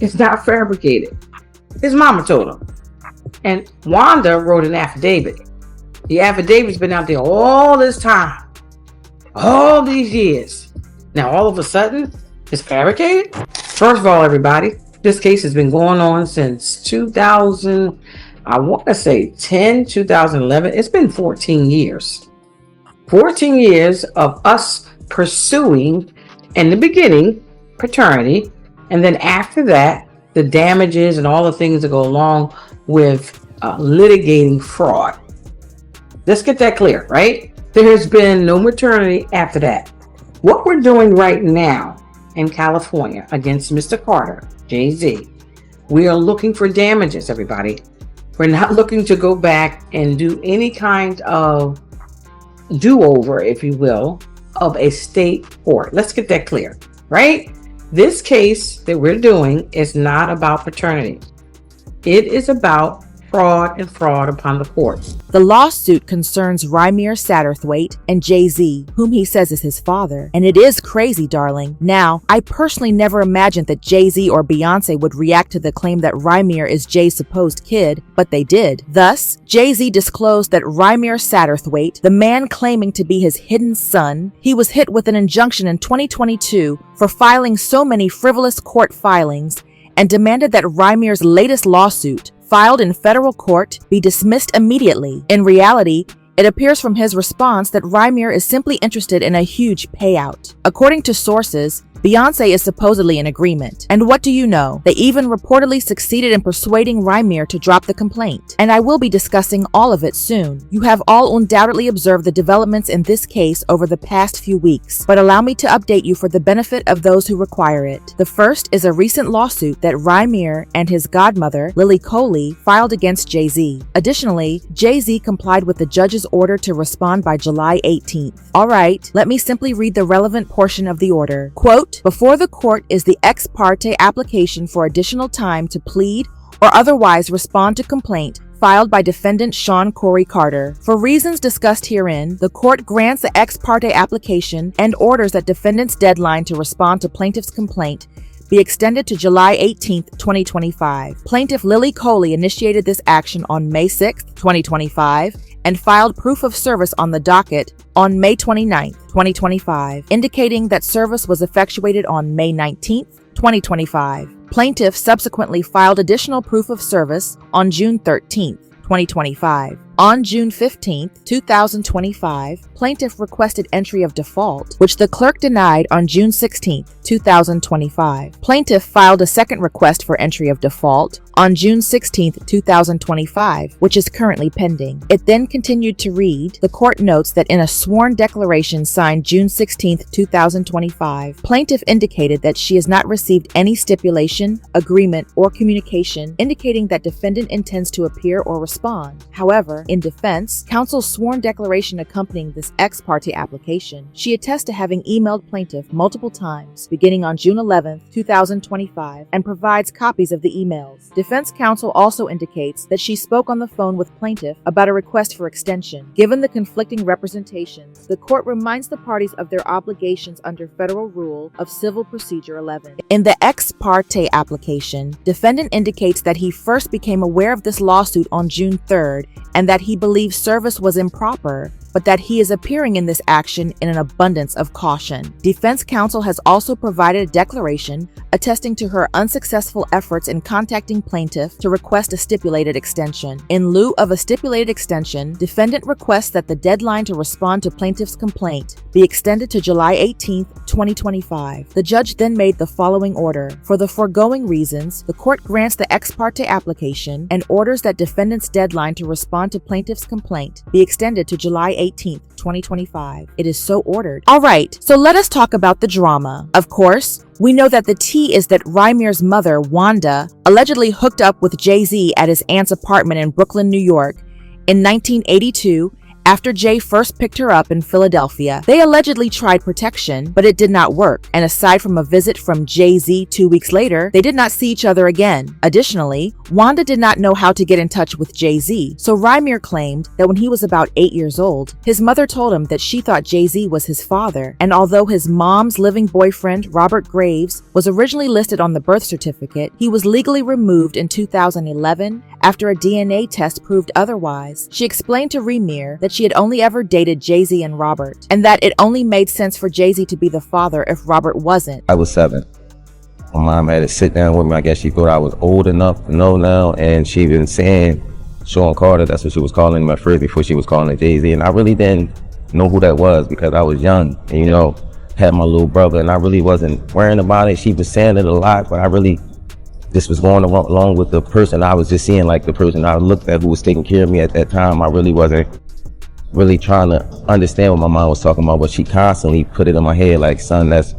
It's not fabricated. His mama told him. And Wanda wrote an affidavit. The affidavit's been out there all this time. All these years. Now all of a sudden, it's fabricated? First of all, everybody, this case has been going on since 2000, I want to say 2011. It's been 14 years. 14 years of us pursuing, in the beginning, paternity, and then after that, the damages and all the things that go along with litigating fraud. Let's get that clear, right? There has been no maternity after that. What we're doing right now in California against Mr. Carter, Jay-Z, we are looking for damages, everybody. We're not looking to go back and do any kind of do-over, if you will, of a state court. Let's get that clear, right? This case that we're doing is not about paternity. It is about fraud and fraud upon the courts. The lawsuit concerns Rymir Satterthwaite and Jay-Z, whom he says is his father. And it is crazy, darling. Now, I personally never imagined that Jay-Z or Beyonce would react to the claim that Rymir is Jay's supposed kid, but they did. Thus, Jay-Z disclosed that Rymir Satterthwaite, the man claiming to be his hidden son, he was hit with an injunction in 2022 for filing so many frivolous court filings and demanded that Rymir's latest lawsuit, filed in federal court, be dismissed immediately. In reality, it appears from his response that Rymir is simply interested in a huge payout. According to sources, Beyonce is supposedly in agreement. And what do you know? They even reportedly succeeded in persuading Rymir to drop the complaint. And I will be discussing all of it soon. You have all undoubtedly observed the developments in this case over the past few weeks, but allow me to update you for the benefit of those who require it. The first is a recent lawsuit that Rymir and his godmother, Lily Coley, filed against Jay-Z. Additionally, Jay-Z complied with the judge's order to respond by July 18th. Alright, let me simply read the relevant portion of the order. Quote, before the court is the ex parte application for additional time to plead or otherwise respond to complaint filed by defendant Sean Corey Carter. For reasons discussed herein, the court grants the ex parte application and orders that defendant's deadline to respond to plaintiff's complaint be extended to July 18, 2025. Plaintiff Lily Coley initiated this action on May 6, 2025, and filed proof of service on the docket on May 29, 2025, indicating that service was effectuated on May 19, 2025. Plaintiff subsequently filed additional proof of service on June 13, 2025. On June 15, 2025, plaintiff requested entry of default, which the clerk denied on June 16, 2025. Plaintiff filed a second request for entry of default on June 16, 2025, which is currently pending. It then continued to read, the court notes that in a sworn declaration signed June 16, 2025, plaintiff indicated that she has not received any stipulation, agreement, or communication indicating that defendant intends to appear or respond. However, in defense, counsel's sworn declaration accompanying this ex parte application, she attests to having emailed plaintiff multiple times, beginning on June 11, 2025, and provides copies of the emails. Defense counsel also indicates that she spoke on the phone with plaintiff about a request for extension. Given the conflicting representations, the court reminds the parties of their obligations under Federal Rule of Civil Procedure 11. In the ex parte application, defendant indicates that he first became aware of this lawsuit on June 3rd and that he believes service was improper, but that he is appearing in this action in an abundance of caution. Defense counsel has also provided a declaration attesting to her unsuccessful efforts in contacting plaintiff to request a stipulated extension. In lieu of a stipulated extension, defendant requests that the deadline to respond to plaintiff's complaint be extended to July 18, 2025. The judge then made the following order. For the foregoing reasons, the court grants the ex parte application and orders that defendant's deadline to respond to plaintiff's complaint be extended to July 18th, 2025. It is so ordered. Alright, so let us talk about the drama. Of course, we know that the tea is that Rymir's mother, Wanda, allegedly hooked up with Jay-Z at his aunt's apartment in Brooklyn, New York in 1982 After Jay first picked her up in Philadelphia, they allegedly tried protection, but it did not work, and aside from a visit from Jay-Z 2 weeks later, they did not see each other again. Additionally, Wanda did not know how to get in touch with Jay-Z, so Rymir claimed that when he was about 8 years old, his mother told him that she thought Jay-Z was his father, and although his mom's living boyfriend, Robert Graves, was originally listed on the birth certificate, he was legally removed in 2011 after a DNA test proved otherwise. She explained to Rymir that she had only ever dated Jay-Z and Robert, and that it only made sense for Jay-Z to be the father if Robert wasn't. I was 7. My mom had to sit down with me. I guess she thought I was old enough to know now, and she been saying Sean Carter, that's what she was calling him at first before she was calling it Jay-Z, and I really didn't know who that was because I was young and, had my little brother, and I really wasn't worrying about it. She was saying it a lot, but I really just was going along with the person I was just seeing, like the person I looked at who was taking care of me at that time. I really wasn't really trying to understand what my mom was talking about, but she constantly put it in my head like, son, it's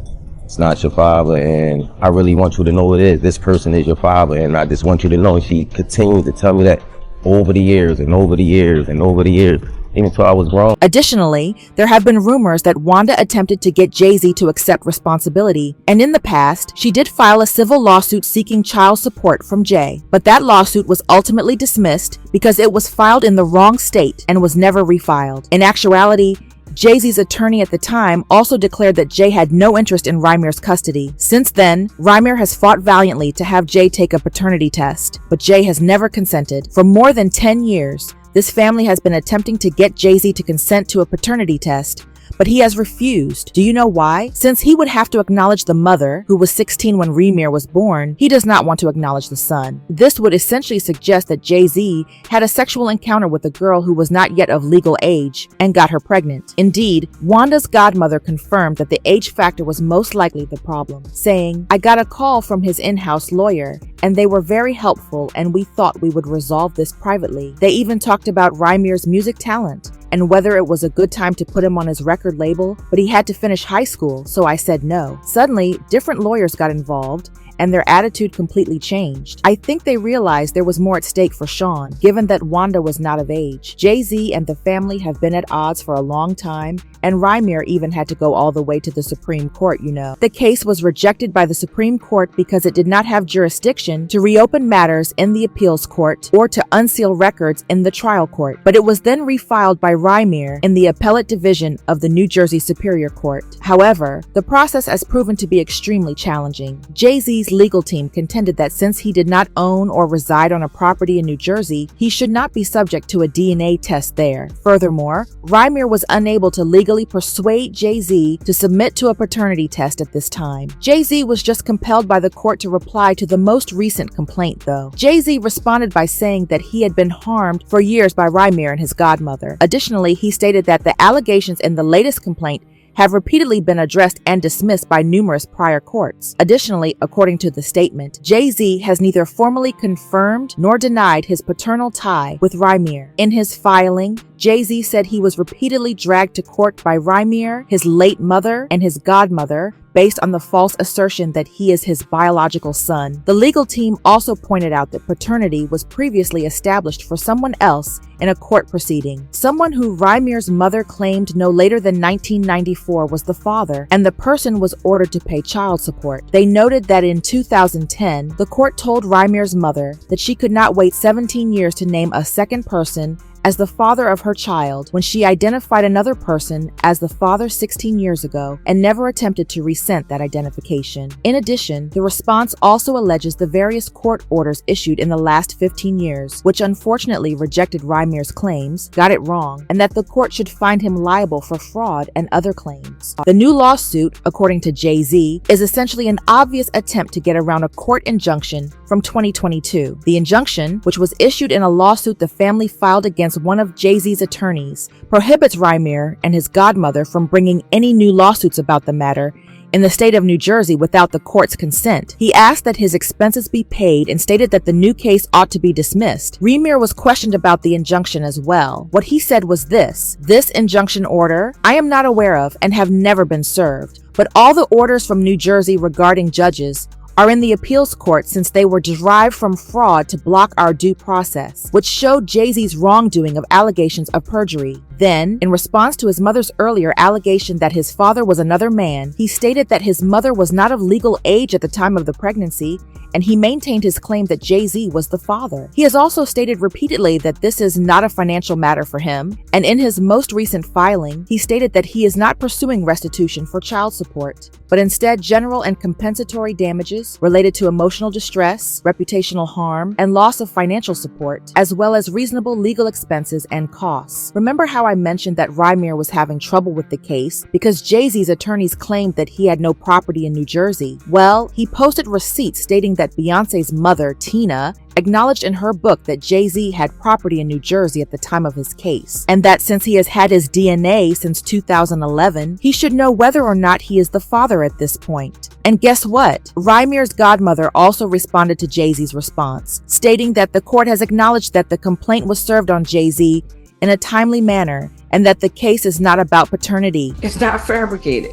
not your father, and I really want you to know it is. This person is your father, and I just want you to know. And she continued to tell me that over the years and over the years and over the years, even until I was grown. Additionally, there have been rumors that Wanda attempted to get Jay-Z to accept responsibility, and in the past, she did file a civil lawsuit seeking child support from Jay. But that lawsuit was ultimately dismissed because it was filed in the wrong state and was never refiled. In actuality, Jay-Z's attorney at the time also declared that Jay had no interest in Rymir's custody. Since then, Rymir has fought valiantly to have Jay take a paternity test, but Jay has never consented. For more than 10 years, this family has been attempting to get Jay-Z to consent to a paternity test, but he has refused. Do you know why? Since he would have to acknowledge the mother, who was 16 when Rymir was born, he does not want to acknowledge the son. This would essentially suggest that Jay-Z had a sexual encounter with a girl who was not yet of legal age and got her pregnant. Indeed, Wanda's godmother confirmed that the age factor was most likely the problem, saying, "I got a call from his in-house lawyer, and they were very helpful, and we thought we would resolve this privately." They even talked about Rymir's music talent and whether it was a good time to put him on his record label, but he had to finish high school, so I said no. Suddenly, different lawyers got involved, and their attitude completely changed. I think they realized there was more at stake for Sean, given that Wanda was not of age. Jay-Z and the family have been at odds for a long time, and Rymir even had to go all the way to the Supreme Court, The case was rejected by the Supreme Court because it did not have jurisdiction to reopen matters in the appeals court or to unseal records in the trial court, but it was then refiled by Rymir in the appellate division of the New Jersey Superior Court. However, the process has proven to be extremely challenging. Jay-Z's legal team contended that since he did not own or reside on a property in New Jersey, he should not be subject to a DNA test there. Furthermore, Rymir was unable to legally persuade Jay-Z to submit to a paternity test at this time. Jay-Z was just compelled by the court to reply to the most recent complaint, though. Jay-Z responded by saying that he had been harmed for years by Rymir and his godmother. Additionally, he stated that the allegations in the latest complaint have repeatedly been addressed and dismissed by numerous prior courts. Additionally, according to the statement, Jay-Z has neither formally confirmed nor denied his paternal tie with Rymir. In his filing, Jay-Z said he was repeatedly dragged to court by Rymir, his late mother, and his godmother, based on the false assertion that he is his biological son. The legal team also pointed out that paternity was previously established for someone else in a court proceeding. Someone who Rymir's mother claimed no later than 1994 was the father, and the person was ordered to pay child support. They noted that in 2010, the court told Rymir's mother that she could not wait 17 years to name a second person as the father of her child when she identified another person as the father 16 years ago and never attempted to rescind that identification. In addition, the response also alleges the various court orders issued in the last 15 years, which unfortunately rejected Rymir's claims, got it wrong, and that the court should find him liable for fraud and other claims. The new lawsuit, according to Jay-Z, is essentially an obvious attempt to get around a court injunction from 2022. The injunction, which was issued in a lawsuit the family filed against one of Jay-Z's attorneys, prohibits Rymir and his godmother from bringing any new lawsuits about the matter in the state of New Jersey without the court's consent. He asked that his expenses be paid and stated that the new case ought to be dismissed. Rymir was questioned about the injunction as well. What he said was this injunction order, I am not aware of and have never been served, but all the orders from New Jersey regarding judges are in the appeals court since they were derived from fraud to block our due process, which showed Jay-Z's wrongdoing of allegations of perjury. Then, in response to his mother's earlier allegation that his father was another man, he stated that his mother was not of legal age at the time of the pregnancy, and he maintained his claim that Jay-Z was the father. He has also stated repeatedly that this is not a financial matter for him, and in his most recent filing, he stated that he is not pursuing restitution for child support, but instead general and compensatory damages related to emotional distress, reputational harm, and loss of financial support, as well as reasonable legal expenses and costs. Remember how I mentioned that Rymir was having trouble with the case because Jay-Z's attorneys claimed that he had no property in New Jersey? Well, he posted receipts stating that Beyonce's mother, Tina, acknowledged in her book that Jay-Z had property in New Jersey at the time of his case, and that since he has had his DNA since 2011, he should know whether or not he is the father at this point. And guess what? Rymir's godmother also responded to Jay-Z's response, stating that the court has acknowledged that the complaint was served on Jay-Z in a timely manner and that the case is not about paternity. It's not fabricated.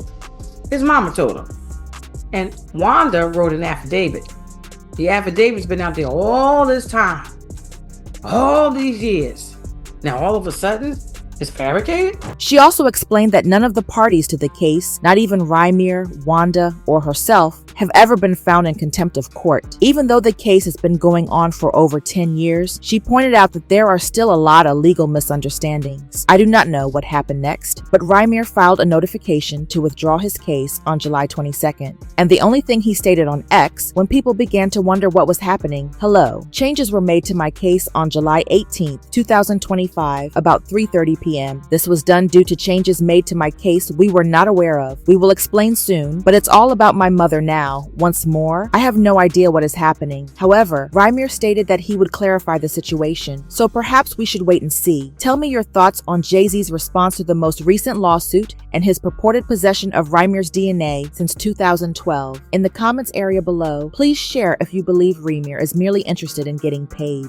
His mama told him. And Wanda wrote an affidavit. The affidavit's been out there all this time. All these years. Now all of a sudden, it's fabricated? She also explained that none of the parties to the case, not even Rymir, Wanda, or herself, have ever been found in contempt of court. Even though the case has been going on for over 10 years, she pointed out that there are still a lot of legal misunderstandings. I do not know what happened next, but Rymir filed a notification to withdraw his case on July 22nd. And the only thing he stated on X, when people began to wonder what was happening, hello, changes were made to my case on July 18th, 2025, about 3:30 p.m. This was done due to changes made to my case we were not aware of. We will explain soon, but it's all about my mother now. Once more, I have no idea what is happening. However, Rymir stated that he would clarify the situation, so perhaps we should wait and see. Tell me your thoughts on Jay-Z's response to the most recent lawsuit and his purported possession of Rymir's DNA since 2012. In the comments area below, please share if you believe Rymir is merely interested in getting paid.